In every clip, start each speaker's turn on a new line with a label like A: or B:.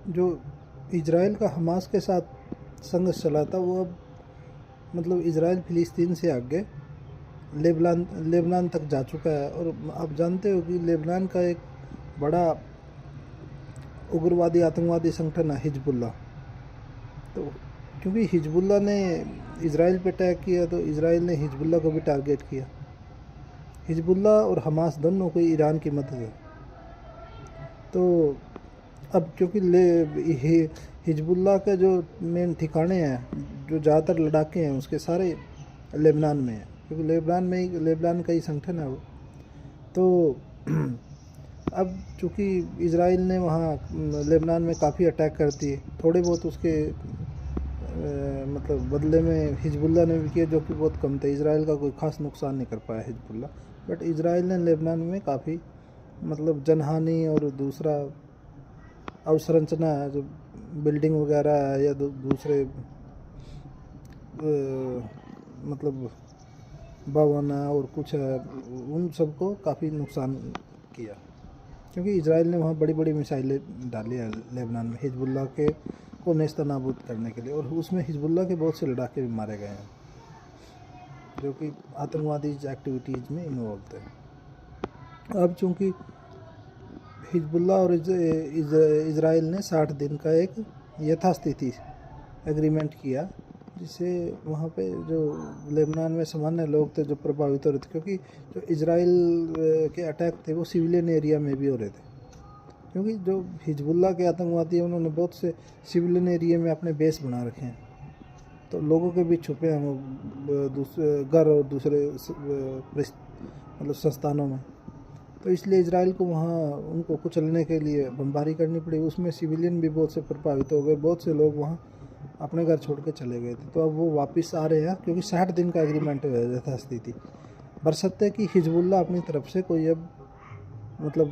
A: जो इजराइल का हमास के साथ संघर्ष चला था वो अब मतलब इजराइल फ़िलिस्तीन से आगे लेबनान तक जा चुका है। और आप जानते हो कि लेबनान का एक बड़ा उग्रवादी आतंकवादी संगठन है हिजबुल्ला। तो क्योंकि हिजबुल्ला ने इजराइल पे अटैक किया तो इजराइल ने हिजबुल्ला को भी टारगेट किया। हिजबुल्ला और हमास दोनों को ईरान की मदद है। तो अब क्योंकि हिजबुल्ला के जो मेन ठिकाने हैं, जो ज़्यादातर लड़ाके हैं, उसके सारे लेबनान में हैं, क्योंकि लेबनान का ही संगठन है वो। तो अब चूँकि इजराइल ने वहाँ लेबनान में काफ़ी अटैक कर दिए, थोड़े बहुत उसके मतलब बदले में हिजबुल्ला ने भी किए, जो कि बहुत कम थे। इजराइल का कोई ख़ास नुकसान नहीं कर पाया हिजबुल्ला, बट इजराइल ने लेबनान में काफ़ी मतलब जनहानि और दूसरा अवसंरचना है, जो बिल्डिंग वगैरह है या दूसरे मतलब भवन है और कुछ है, उन सबको काफ़ी नुकसान किया। क्योंकि इजराइल ने वहाँ बड़ी बड़ी मिसाइलें डाली है लेबनान में हिजबुल्ला के को नेस्तनाबूद करने के लिए, और उसमें हिजबुल्ला के बहुत से लड़ाके भी मारे गए हैं जो कि आतंकवादी एक्टिविटीज़ में इन्वॉल्व थे। अब चूँकि हिजबुल्ला और इजराइल ने 60 दिन का एक यथास्थिति एग्रीमेंट किया, जिससे वहाँ पे जो लेबनान में सामान्य लोग थे जो प्रभावित हो रहे थे, क्योंकि जो इजराइल के अटैक थे वो सिविलियन एरिया में भी हो रहे थे। क्योंकि जो हिजबुल्ला के आतंकवादी हैं उन्होंने बहुत से सिविलियन एरिया में अपने बेस बना रखे हैं, तो लोगों के बीच छुपे हैं वो दूसरे घर और दूसरे मतलब संस्थानों में। तो इसलिए इजराइल को वहाँ उनको कुचलने के लिए बमबारी करनी पड़ी। उसमें सिविलियन भी बहुत से प्रभावित हो गए, बहुत से लोग वहाँ अपने घर छोड़ के चले गए थे। तो अब वो वापस आ रहे हैं, क्योंकि 60 दिन का एग्रीमेंट है यथास्थिति, बशर्ते कि हिजबुल्ला अपनी तरफ से कोई अब मतलब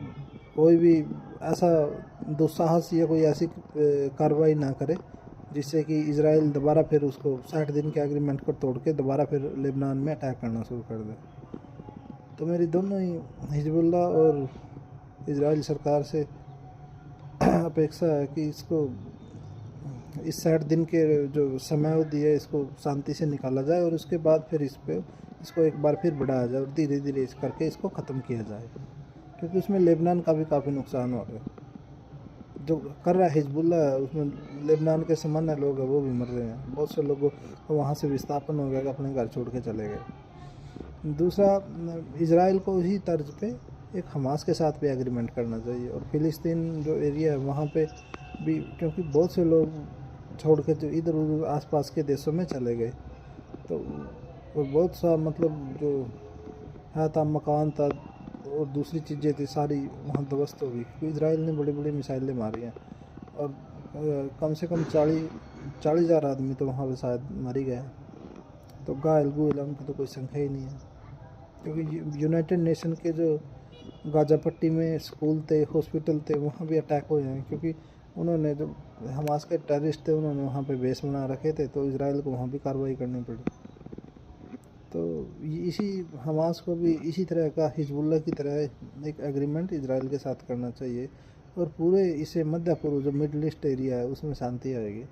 A: कोई भी ऐसा दुस्साहस या कोई ऐसी कार्रवाई ना करे जिससे कि इजराइल दोबारा फिर उसको 60 दिन के एग्रीमेंट को तोड़ के दोबारा फिर लेबनान में अटैक करना शुरू कर दे। तो मेरी दोनों ही हिजबुल्ला और इजराइल सरकार से अपेक्षा है कि इसको इस 60 दिन के जो समयावधि है इसको शांति से निकाला जाए, और उसके बाद फिर इसको एक बार फिर बढ़ाया जाए और धीरे धीरे इस करके इसको ख़त्म किया जाए। क्योंकि उसमें लेबनान का भी काफ़ी नुकसान हो रहा है। जो कर रहा है हिजबुल्ला उसमें लेबनान के सामान्य लोग हैं वो भी मर रहे हैं, बहुत से लोगों को वहाँ से विस्थापन हो गया, अपने घर छोड़ के चले गए। दूसरा, इजराइल को उसी तर्ज पे एक हमास के साथ भी एग्रीमेंट करना चाहिए, और फ़िलिस्तीन जो एरिया है वहाँ पे भी, क्योंकि बहुत से लोग छोड़ के जो इधर उधर आसपास के देशों में चले गए, तो और बहुत सा मतलब जो है था मकान था और दूसरी चीज़ें थी सारी वहाँ ध्वस्त हो गई, क्योंकि इजराइल ने बड़ी बड़ी मिसाइलें मारी हैं। और कम से कम 40,000 आदमी तो वहाँ पे शायद मर ही गए। तो घायल गुयल उनकी तो कोई संख्या ही नहीं है। क्योंकि यूनाइटेड नेशन के जो गाज़ा पट्टी में स्कूल थे, हॉस्पिटल थे, वहाँ भी अटैक हुए हैं, क्योंकि उन्होंने जो हमास के टेररिस्ट थे उन्होंने वहाँ पे बेस बना रखे थे, तो इजराइल को वहाँ भी कार्रवाई करनी पड़ी। तो इसी हमास को भी इसी तरह का हिजबुल्ला की तरह एक एग्रीमेंट इजराइल के साथ करना चाहिए, और पूरे इसे मध्य पूर्व जो मिडल ईस्ट एरिया है उसमें शांति आएगी।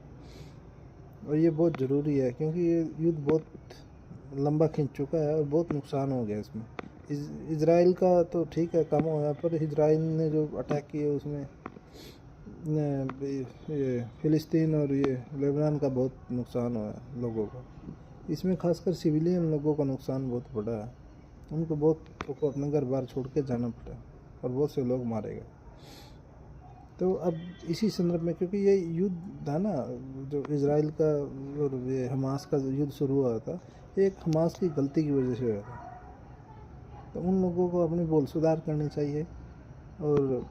A: और ये बहुत ज़रूरी है, क्योंकि ये युद्ध बहुत लंबा खिंच चुका है और बहुत नुकसान हो गया इसमें। इजराइल का तो ठीक है कम हुआ, पर इजराइल ने जो अटैक किए उसमें ये फ़िलिस्तीन और ये लेबनान का बहुत नुकसान हुआ है लोगों को। इसमें खासकर सिविलियन लोगों का नुकसान बहुत बड़ा है, उनको बहुत को अपने घर बार छोड़ के जाना पड़ा और बहुत से लोग मारे गए। तो अब इसी संदर्भ में, क्योंकि ये युद्ध था ना जो इजराइल का और ये हमास का युद्ध शुरू हुआ था, ये एक हमास की गलती की वजह से हुआ था। तो उन लोगों को अपनी बोल सुधार करनी चाहिए और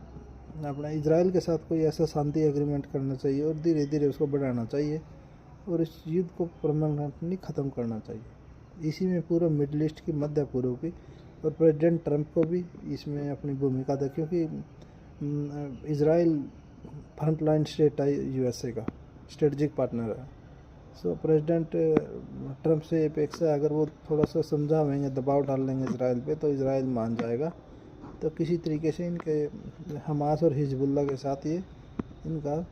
A: अपना इजराइल के साथ कोई ऐसा शांति एग्रीमेंट करना चाहिए और धीरे धीरे उसको बढ़ाना चाहिए और इस युद्ध को परमानेंटली ख़त्म करना चाहिए। इसी में पूरा मिडल ईस्ट की, मध्य पूर्व की, और प्रेसिडेंट ट्रंप को भी इसमें अपनी भूमिका था, क्योंकि इजराइल फ्रंट लाइन स्टेट है यूएसए का, स्ट्रेटजिक पार्टनर है। सो प्रेसिडेंट ट्रंप से अपेक्षा अगर वो थोड़ा सा समझावेंगे, दबाव डाल लेंगे इजराइल पे, तो इजराइल मान जाएगा। तो किसी तरीके से इनके हमास और हिजबुल्ला के साथ ये इनका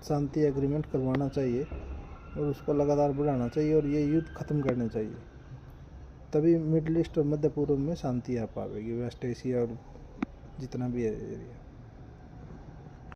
A: शांति एग्रीमेंट करवाना चाहिए और उसको लगातार बढ़ाना चाहिए और ये युद्ध ख़त्म करने चाहिए, तभी मिडल ईस्ट और मध्य पूर्व में शांति आ पाएगी, वेस्ट एशिया और जितना भी है एरिया।